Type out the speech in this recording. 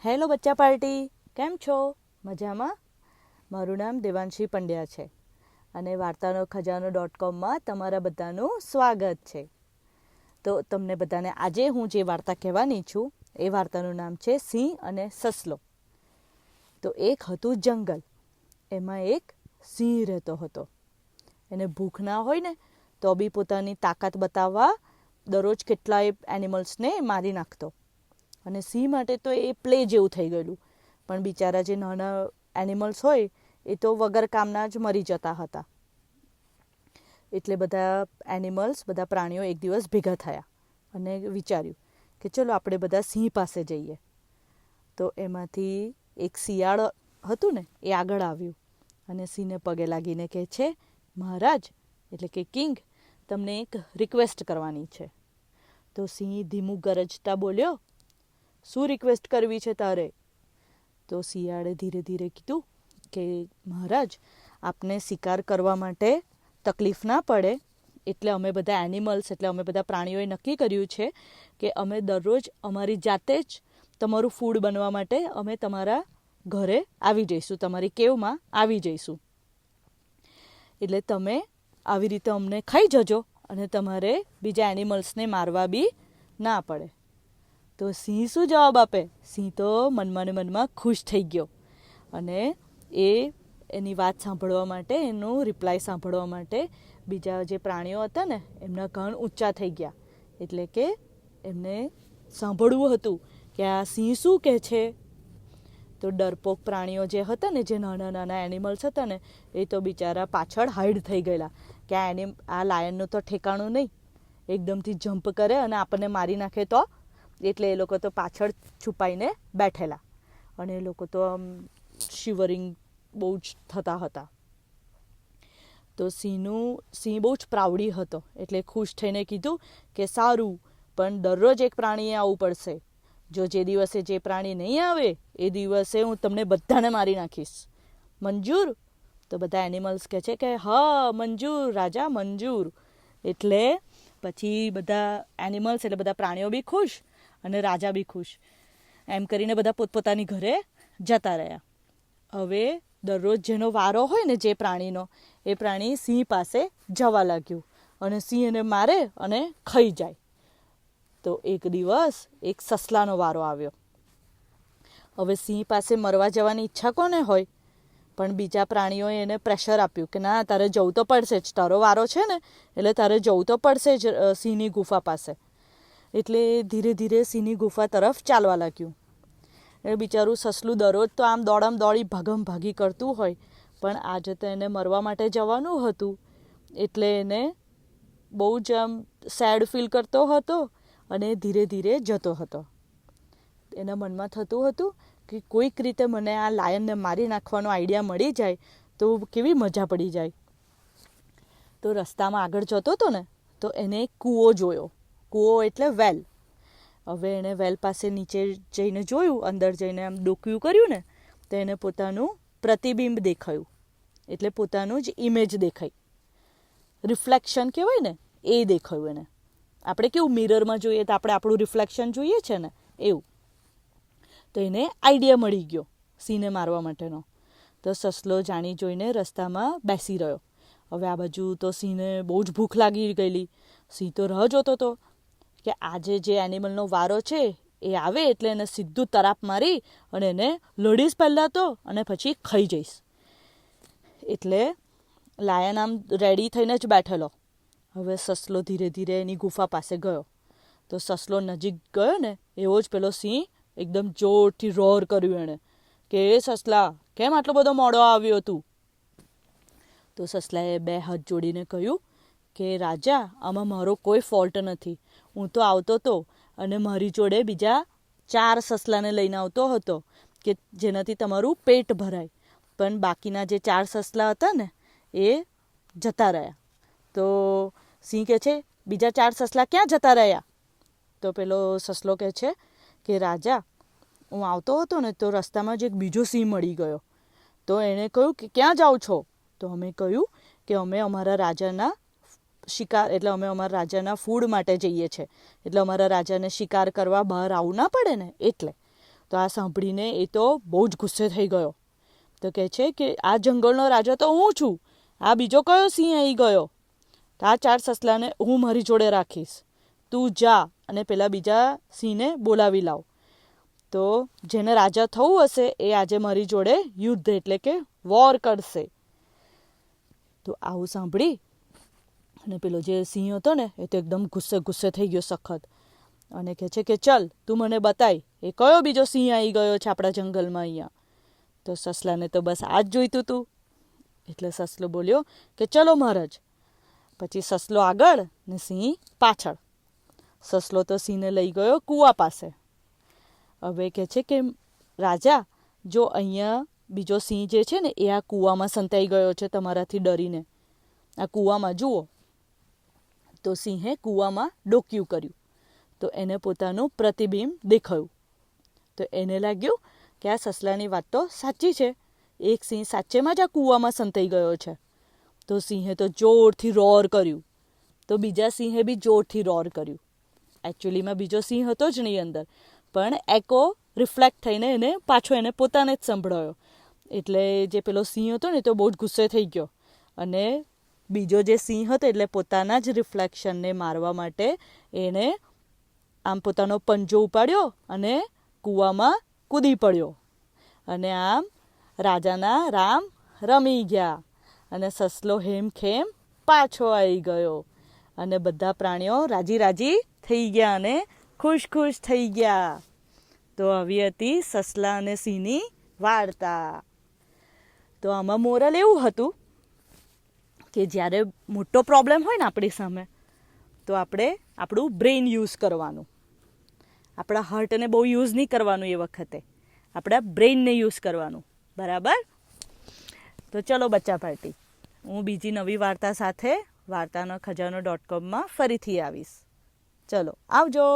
Hello બચ્ચા party, કેમ છો? મજામાં? મારું નામ દેવાંશી પંડ્યા છે અને વાર્તાનો ખજાનો.comમાં તમારા બધાનું સ્વાગત છે. તો તમને બધાને આજે હું જે વાર્તા કહેવાની છું એ વાર્તાનું નામ છે સિંહ અને સસલો. તો એક હતું જંગલ, એમાં એક સિંહ રહેતો હતો. એને ભૂખ ના હોય ને તો બી પોતાની તાકાત બતાવવા દરરોજ કેટલાય એનિમલ્સને મારી નાખતો. અને સિંહ માટે તો એ પ્લે જેવું થઈ ગયેલું. પણ બિચારા જે નાના એનિમલ્સ હોય એ તો વગર કામના જ મરી જતા હતા. એટલે બધા પ્રાણીઓ એક દિવસ ભેગા થયા અને વિચાર્યું કે ચલો આપણે બધા સિંહ પાસે જઈએ. તો એમાંથી એક શિયાળ હતું ને એ આગળ આવ્યું અને સિંહને પગે લાગીને કહે છે, મહારાજ એટલે કે કિંગ, તમને એક રિક્વેસ્ટ કરવાની છે. તો સિંહ ધીમું ગરજતા બોલ્યો, શું રિક્વેસ્ટ કરવી છે તારે? તો શિયાળે ધીરે ધીરે કીધું કે મહારાજ, આપને શિકાર કરવા માટે તકલીફ ના પડે એટલે અમે બધા પ્રાણીઓએ નક્કી કર્યું છે કે અમે દરરોજ અમારી જાતે જ તમારું ફૂડ બનવા માટે અમે તમારા ઘરે આવી જઈશું, તમારી કેવમાં આવી જઈશું. એટલે તમે આવી રીતે અમને ખાઈ જજો અને તમારે બીજા એનિમલ્સને મારવા બી ના પડે. તો સિંહ શું જવાબ આપે? સિંહ તો મનમાં ને મનમાં ખુશ થઈ ગયો અને એની વાત સાંભળવા માટે, એનું રિપ્લાય સાંભળવા માટે બીજા જે પ્રાણીઓ હતા ને એમના કાન ઊંચા થઈ ગયા. એટલે કે એમને સાંભળવું હતું કે આ સિંહ શું કહે છે. તો ડરપોક પ્રાણીઓ જે હતા ને, જે નાના નાના એનિમલ્સ હતા ને, એ તો બિચારા પાછળ હાઈડ થઈ ગયેલા કે આ લાયનનું તો ઠેકાણું નહીં, એકદમથી જમ્પ કરે અને આપણને મારી નાખે તો. એટલે એ લોકો તો પાછળ છુપાઈને બેઠેલા અને એ લોકો તો આમ શિવરિંગ બહુ જ થતા હતા. તો સિંહ બહુ જ પ્રાઉડી હતો એટલે ખુશ થઈને કીધું કે સારું, પણ દરરોજ એક પ્રાણીએ આવવું પડશે. જો જે દિવસે જે પ્રાણી નહીં આવે એ દિવસે હું તમને બધાને મારી નાખીશ. મંજૂર? તો બધા એનિમલ્સ કહે છે કે હા મંજૂર રાજા, મંજૂર. એટલે પછી બધા એનિમલ્સ એટલે બધા પ્રાણીઓ બી ખુશ અને રાજા બી ખુશ. એમ કરીને બધા પોતપોતાની ઘરે જતા રહ્યા. હવે દરરોજ જેનો વારો હોય ને જે પ્રાણીનો, એ પ્રાણી સિંહ પાસે જવા લાગ્યું અને સિંહ એને મારે અને ખાઈ જાય. તો એક દિવસ એક સસલાનો વારો આવ્યો. હવે સિંહ પાસે મરવા જવાની ઈચ્છા કોને હોય? પણ બીજા પ્રાણીઓએ એને પ્રેશર આપ્યું કે ના, તારે જવું તો પડશે જ, તારો વારો છે ને એટલે તારે જવું તો પડશે જ સિંહની ગુફા પાસે. એટલે ધીરે ધીરે સિંહની ગુફા તરફ ચાલવા લાગ્યું. એ બિચારું સસલું દરરોજ તો આમ દોડમ દોડી ભાગમ ભાગી કરતું હોય, પણ આજે તો એને મરવા માટે જવાનું હતું એટલે એને બહુ જ આમ સેડ ફીલ કરતો હતો અને ધીરે ધીરે જતો હતો. એના મનમાં થતું હતું કે કોઈક રીતે મને આ લાયનને મારી નાખવાનો આઈડિયા મળી જાય તો કેવી મજા પડી જાય. તો રસ્તામાં આગળ જતો હતો ને તો એને એક કૂવો જોયો. કૂવો એટલે વેલ. હવે એણે વેલ પાસે નીચે જઈને જોયું, અંદર જઈને આમ ડોક્યું કર્યું ને તો એને પોતાનું પ્રતિબિંબ દેખાયું. એટલે પોતાનું જ ઇમેજ દેખાઈ. રિફ્લેક્શન કહેવાય ને, એ દેખાયું એને. આપણે કેવું મિરરમાં જોઈએ તો આપણે આપણું રિફ્લેક્શન જોઈએ છે ને, એવું. તો એને આઈડિયા મળી ગયો સિંહને મારવા માટેનો. તો સસલો જાણી જોઈને રસ્તામાં બેસી રહ્યો. હવે આ બાજુ તો સિંહને બહુ જ ભૂખ લાગી ગયેલી. સિંહ તો રાહ જોતો હતો કે આજે જે એનિમલનો વારો છે એ આવે એટલે એને સીધું તરાપ મારી અને એને લડીશ પહેલાં તો અને પછી ખાઈ જઈશ. એટલે લાયન આમ રેડી થઈને જ બેઠેલો. હવે સસલો ધીરે ધીરે એની ગુફા પાસે ગયો. તો સસલો નજીક ગયો ને એવો જ પેલો સિંહ એકદમ જોરથી રોર કર્યું એણે કે એ સસલા, કેમ આટલો બધો મોડો આવ્યો તું? તો સસલાએ બે હાથ જોડીને કહ્યું કે રાજા, આમાં મારો કોઈ ફોલ્ટ નથી. હું તો આવતો હતો અને મારી જોડે બીજા 4 સસલાને લઈને આવતો હતો કે જેનાથી તમારું પેટ ભરાય. પણ બાકીના જે 4 સસલા હતા ને એ જતા રહ્યા. તો સિંહ કહે છે, બીજા 4 સસલા ક્યાં જતા રહ્યા? તો પેલો સસલો કહે છે કે રાજા, હું આવતો હતો ને તો રસ્તામાં જ એક બીજો સિંહ મળી ગયો. તો એણે કહ્યું કે ક્યાં જાઓ છો? તો અમે કહ્યું કે અમે અમારા રાજાના ફૂડ માટે જઈએ છીએ. એટલે અમારા રાજાને શિકાર કરવા બહાર આવવું ના પડે ને એટલે. તો તો આ સાંભળીને એ તો બહુ જ ગુસ્સે થઈ ગયો. તો કહે છે કે આ જંગલનો રાજા તો હું છું, આ બીજો કયો સિંહ આવી ગયો? તો આ 4 સસલાને હું મારી જોડે રાખીશ, તું જા અને પેલા બીજા સિંહને બોલાવી લાવ. તો જેને રાજા થવું હશે એ આજે મારી જોડે યુદ્ધ એટલે કે વોર કરશે. તો આવું સાંભળી અને પેલો જે સિંહ હતો ને એ તો એકદમ ગુસ્સે થઈ ગયો સખત, અને કહે છે કે ચલ તું મને બતાય એ કયો બીજો સિંહ આવી ગયો છે આપણા જંગલમાં અહીંયા. તો સસલાને તો બસ આ જ જોઈતું હતું. એટલે સસલો બોલ્યો કે ચલો મહારાજ. પછી સસલો આગળ ને સિંહ પાછળ. સસલો તો સિંહને લઈ ગયો કૂવા પાસે. હવે કહે છે કે રાજા, જો અહીંયા બીજો સિંહ જે છે ને એ આ કૂવામાં સંતાઈ ગયો છે તમારાથી ડરીને, આ કૂવામાં જુઓ. તો સિંહે કૂવામાં ડોકિયું કર્યું તો એને પોતાનું પ્રતિબિંબ દેખાયું. તો એને લાગ્યું કે આ સસલાની વાત તો સાચી છે, એક સિંહ સાચેમાં જ આ કૂવામાં સંતાઈ ગયો છે. તો સિંહે તો જોરથી રોર કર્યું. તો બીજા સિંહે બી જોરથી રોર કર્યું. એકચ્યુઅલીમાં બીજો સિંહ હતો જ નહીં અંદર, પણ એકો રિફ્લેક્ટ થઈને એને પાછો એને પોતાને જ સંભળાયો. એટલે જે પેલો સિંહ હતો ને તો બહુ જ ગુસ્સે થઈ ગયો, અને બીજો જે સિંહ હતો એટલે પોતાના જ રિફ્લેક્શનને મારવા માટે એને આમ પોતાનો પંજો ઉપાડ્યો અને કૂવામાં કૂદી પડ્યો. અને આમ રાજાના રામ રમી ગયા અને સસલો હેમખેમ પાછો આવી ગયો. અને બધા પ્રાણીઓ રાજી થઈ ગયા અને ખુશ થઈ ગયા. તો આવી હતી સસલા અને સિંહની વાર્તા. તો આમાં મોરલ એવું હતું કે જ્યારે મોટો પ્રોબ્લેમ હોય ને આપણી સામે, તો આપણે આપણું બ્રેઇન યુઝ કરવાનું. આપણા હાર્ટને બહુ યુઝ નહીં કરવાનું એ વખતે, આપણા બ્રેઇનને યુઝ કરવાનું. બરાબર? તો ચલો બચ્ચા પાર્ટી, હું બીજી નવી વાર્તા સાથે વાર્તાનો ખજાનો .com ફરીથી આવીશ. ચલો આવજો.